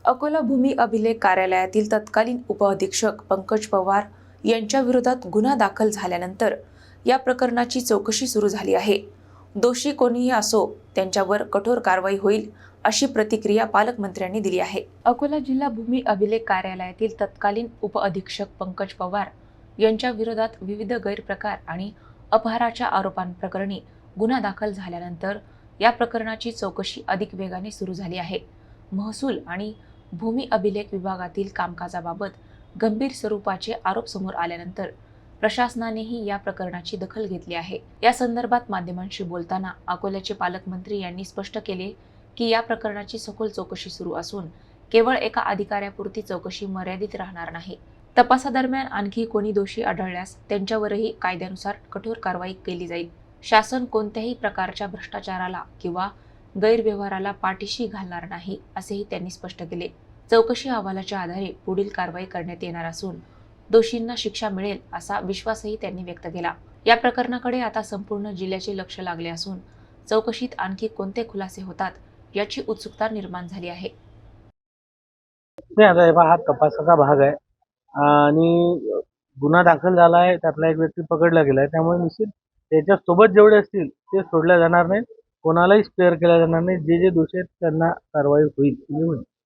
अकोला भूमी अभिलेख कार्यालयातील तत्कालीन उपअधीक्षक पंकज पवार यांच्या विरोधात गुन्हा दाखल झाल्यानंतर या प्रकरणाची चौकशी सुरू झाली आहे। दोषी कोणीही असो त्यांच्यावर कठोर कारवाई होईल अशी प्रतिक्रिया पालकमंत्र्यांनी दिली आहे। अकोला जिल्हा भूमी अभिलेख कार्यालयातील तत्कालीन उपअधीक्षक पंकज पवार यांच्या विरोधात विविध गैरप्रकार आणि अपहाराच्या आरोपांप्रकरणी गुन्हा दाखल झाल्यानंतर या प्रकरणाची चौकशी अधिक वेगाने सुरू झाली आहे। महसूल आणि भूमी अभिलेख विभागातील कामकाजाबाबत गंभीर स्वरूपाचे आरोप समोर आल्यानंतर प्रशासनानेही या प्रकरणाची दखल घेतली आहे। या संदर्भात माध्यमांशी बोलताना अकोल्याचे पालकमंत्री यांनी स्पष्ट केले की या प्रकरणाची सखोल चौकशी सुरू असून केवळ एका अधिकाऱ्यापुरती चौकशी मर्यादित राहणार नाही। तपासादरम्यान आणखी कोणी दोषी आढळल्यास त्यांच्यावरही कायद्यानुसार कठोर कारवाई केली जाईल। शासन कोणत्याही प्रकारच्या भ्रष्टाचाराला किंवा गैरव्यवहाराला पाठीशी घालणार नाही असेही त्यांनी स्पष्ट केले। चौकशी अहवालाच्या आधारे पुढील कारवाई करण्यात येणार असून दोषींना शिक्षा मिळेल असा विश्वासही त्यांनी व्यक्त केला। या प्रकरणाकडे आता संपूर्ण जिल्ह्याचे लक्ष लागले असून चौकशीत आणखी कोणते खुलासे होतात याची उत्सुकता निर्माण झाली आहे। हा तपासाचा भाग आहे आणि गुन्हा दाखल झाला आहे, त्यातला एक व्यक्ती पकडला गेलाय, त्यामुळे निश्चित त्याच्या सोबत जेवढे असतील ते सोडल्या जाणार नाही, कोणालाही स्पेअर केल्या जाणार नाही। जे दोषी आहेत त्यांना कारवाई होईल।